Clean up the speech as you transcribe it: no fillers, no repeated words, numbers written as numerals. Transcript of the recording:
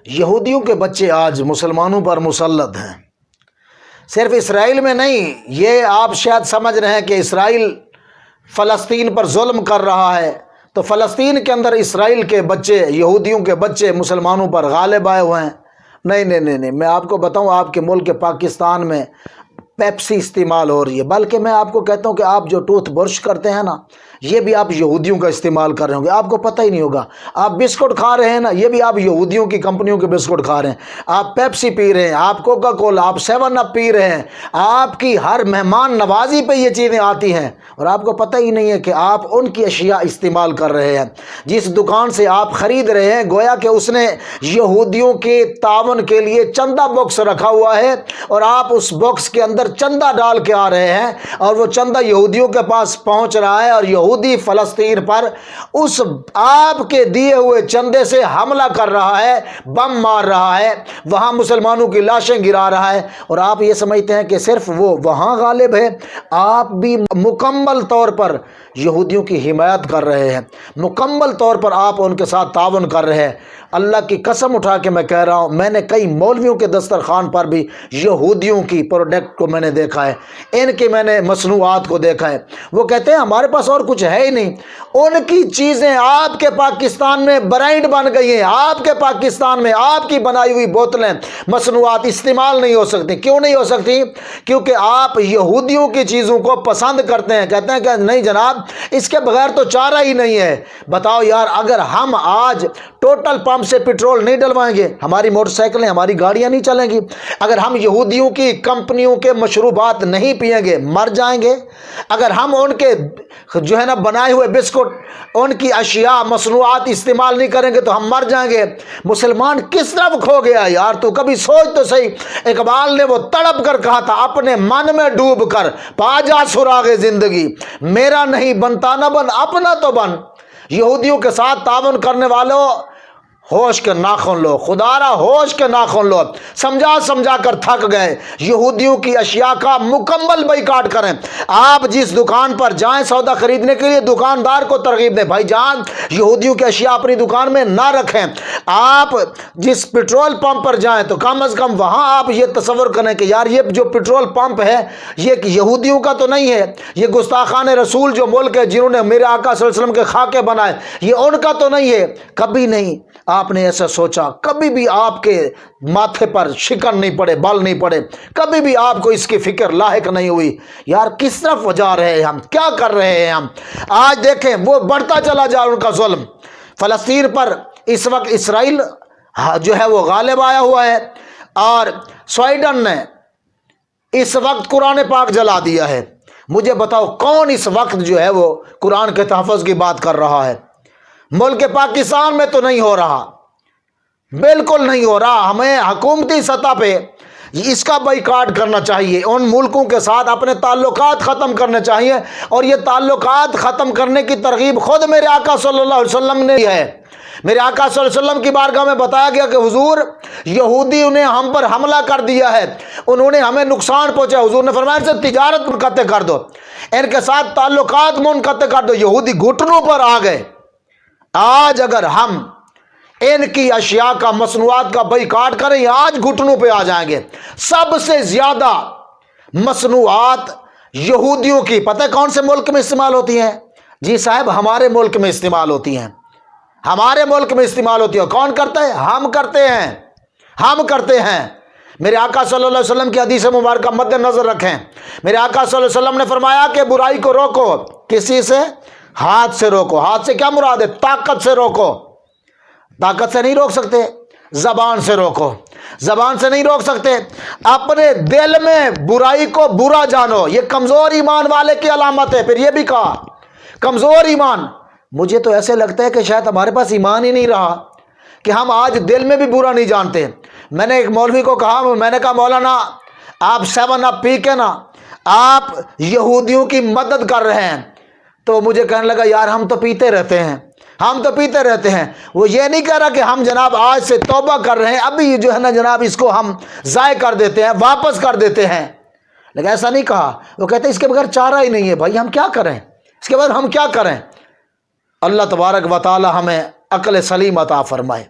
یہودیوں کے بچے آج مسلمانوں پر مسلط ہیں، صرف اسرائیل میں نہیں، یہ آپ شاید سمجھ رہے ہیں کہ اسرائیل فلسطین پر ظلم کر رہا ہے، تو فلسطین کے اندر اسرائیل کے بچے، یہودیوں کے بچے مسلمانوں پر غالب آئے ہوئے ہیں۔ نہیں، میں آپ کو بتاؤں، آپ کے ملک پاکستان میں پیپسی استعمال ہو رہی ہے، بلکہ میں آپ کو کہتا ہوں کہ آپ جو ٹوتھ برش کرتے ہیں نا، یہ بھی آپ یہودیوں کا استعمال کر رہے ہوں گے، آپ کو پتہ ہی نہیں ہوگا۔ آپ بسکٹ کھا رہے ہیں نا، یہ بھی آپ یہودیوں کی کمپنیوں کے بسکٹ کھا رہے ہیں۔ آپ پیپسی پی رہے ہیں، آپ کوکا کولا، آپ 7 اپ پی رہے ہیں، آپ کی ہر مہمان نوازی پہ یہ چیزیں آتی ہیں، اور آپ کو پتہ ہی نہیں ہے کہ آپ ان کی اشیاء استعمال کر رہے ہیں۔ جس دکان سے آپ خرید رہے ہیں، گویا کہ اس نے یہودیوں کے تعاون کے لیے چندہ باکس رکھا ہوا ہے، اور آپ اس باکس کے اندر چندہ ڈال کے آ رہے ہیں، اور وہ چندہ یہودیوں کے پاس پہنچ رہا ہے، اور یہودی فلسطین پر اس آپ کے دیے ہوئے چندے سے حملہ کر رہا ہے، بم مار رہا ہے، وہاں مسلمانوں کی لاشیں گرا رہا ہے، اور آپ یہ سمجھتے ہیں کہ صرف وہ وہاں غالب ہے۔ آپ بھی مکمل طور پر یہودیوں کی حمایت کر رہے ہیں، مکمل طور پر آپ ان کے ساتھ تعاون کر رہے ہیں۔ اللہ کی قسم اٹھا کے میں کہہ رہا ہوں، میں نے کئی مولویوں کے دسترخوان پر بھی یہودیوں کی پروڈکٹ کو میں نے دیکھا ہے، ان کی میں نے مصنوعات کو دیکھا ہے۔ وہ کہتے ہیں ہمارے پاس اور کچھ ہے ہی نہیں، ان کی چیزیں آپ کے پاکستان میں برانڈ بن گئی ہیں، آپ کے پاکستان میں آپ کی بنائی ہوئی بوتلیں، مصنوعات استعمال نہیں ہو سکتی۔ کیوں نہیں ہو سکتی؟ کیونکہ آپ یہودیوں کی چیزوں کو پسند کرتے ہیں، کہتے ہیں کہ نہیں جناب، اس کے بغیر تو چارہ ہی نہیں ہے۔ بتاؤ یار، اگر ہم آج ٹوٹل پمپ سے پیٹرول نہیں ڈلوائیں گے، ہماری موٹر سائیکلیں، ہماری گاڑیاں نہیں چلیں گی۔ اگر ہم یہودیوں کی کمپنیوں کے مشروبات نہیں پئیں گے، مر جائیں گے۔ اگر ہم ان کے جو ہے نا بنائے ہوئے بسکٹ، ان کی اشیاء مصنوعات استعمال نہیں کریں گے تو ہم مر جائیں گے۔ مسلمان کس طرف کھو گیا یار؟ تو کبھی سوچ تو صحیح۔ اقبال نے وہ تڑپ کر کہا تھا، اپنے من میں ڈوب کر پا جا سراغ زندگی، میرا نہیں بنتا نہ بن، اپنا تو بن۔ یہودیوں کے ساتھ تعاون کرنے والوں، ہوش کے ناخن لو، خدا را ہوش کے ناخن لو۔ سمجھا کر تھک گئے، یہودیوں کی اشیاء کا مکمل بائیکاٹ کریں۔ آپ جس دکان پر جائیں سودا خریدنے کے لیے، دکاندار کو ترغیب دیں، بھائی جان یہودیوں کی اشیاء اپنی دکان میں نہ رکھیں۔ آپ جس پیٹرول پمپ پر جائیں تو کم از کم وہاں آپ یہ تصور کریں کہ یار یہ جو پیٹرول پمپ ہے یہ یہودیوں کا تو نہیں ہے، یہ گستاخان رسول جو ملک ہے جنہوں نے میرے آقا صلی اللہ علیہ وسلم کے خاکے بنائے، یہ ان کا تو نہیں ہے۔ کبھی نہیں آپ نے ایسا سوچا، کبھی بھی آپ کے ماتھے پر شکن نہیں پڑے، بال نہیں پڑے، کبھی بھی آپ کو اس کی فکر لاحق نہیں ہوئی یار کس طرف جا رہے ہیں ہم، کیا کر رہے ہیں ہم۔ آج دیکھیں وہ بڑھتا چلا جا ان کا ظلم۔ فلسطین پر اس وقت اسرائیل جو ہے وہ غالب آیا ہوا ہے، اور سویڈن نے اس وقت قرآن پاک جلا دیا ہے۔ مجھے بتاؤ کون اس وقت جو ہے وہ قرآن کے تحفظ کی بات کر رہا ہے؟ ملک پاکستان میں تو نہیں ہو رہا، بالکل نہیں ہو رہا۔ ہمیں حکومتی سطح پہ اس کا بائیکاٹ کرنا چاہیے، ان ملکوں کے ساتھ اپنے تعلقات ختم کرنے چاہیے، اور یہ تعلقات ختم کرنے کی ترغیب خود میرے آقا صلی اللہ علیہ وسلم نے دی ہے۔ میرے آقا صلی اللہ علیہ وسلم کی بارگاہ میں بتایا گیا کہ حضور یہودیوں نے ہم پر حملہ کر دیا ہے، انہوں نے ہمیں نقصان پہنچا۔ حضور نے فرمایا ان سے تجارت منقطع کر دو، ان کے ساتھ تعلقات منقطع کر دو۔ یہودی گھٹنوں پر آ گئے۔ آج اگر ہم ان کی اشیاء کا، مصنوعات کا بائیکاٹ کریں، آج گھٹنوں پہ آ جائیں گے۔ سب سے زیادہ مصنوعات یہودیوں کی پتہ ہے کون سے ملک میں استعمال ہوتی ہیں؟ جی صاحب، ہمارے ملک میں استعمال ہوتی ہیں، ہمارے ملک میں استعمال ہوتی ہے۔ کون کرتا ہے؟ ہم کرتے ہیں، ہم کرتے ہیں۔ میرے آقا صلی اللہ علیہ وسلم کی حدیث مبارکہ مد نظر رکھیں۔ میرے آقا صلی اللہ علیہ وسلم نے فرمایا کہ برائی کو روکو، کسی سے؟ ہاتھ سے روکو۔ ہاتھ سے کیا مراد ہے؟ طاقت سے روکو۔ طاقت سے نہیں روک سکتے، زبان سے روکو۔ زبان سے نہیں روک سکتے، اپنے دل میں برائی کو برا جانو۔ یہ کمزور ایمان والے کی علامت ہے۔ پھر یہ بھی کہا کمزور ایمان۔ مجھے تو ایسے لگتا ہے کہ شاید ہمارے پاس ایمان ہی نہیں رہا کہ ہم آج دل میں بھی برا نہیں جانتے۔ میں نے ایک مولوی کو کہا، میں نے کہا مولانا آپ 7 اپ پی کے نا آپ یہودیوں کی مدد کر رہے ہیں، تو مجھے کہنے لگا یار ہم تو پیتے رہتے ہیں، ہم تو پیتے رہتے ہیں۔ وہ یہ نہیں کہہ رہا کہ ہم جناب آج سے توبہ کر رہے ہیں، ابھی جو ہے نا جناب اس کو ہم ضائع کر دیتے ہیں، واپس کر دیتے ہیں، لیکن ایسا نہیں کہا۔ وہ کہتے ہیں اس کے بغیر چارہ ہی نہیں ہے، بھائی ہم کیا کریں، اس کے بعد ہم کیا کریں۔ اللہ تبارک و تعالی ہمیں عقل سلیم عطا فرمائے۔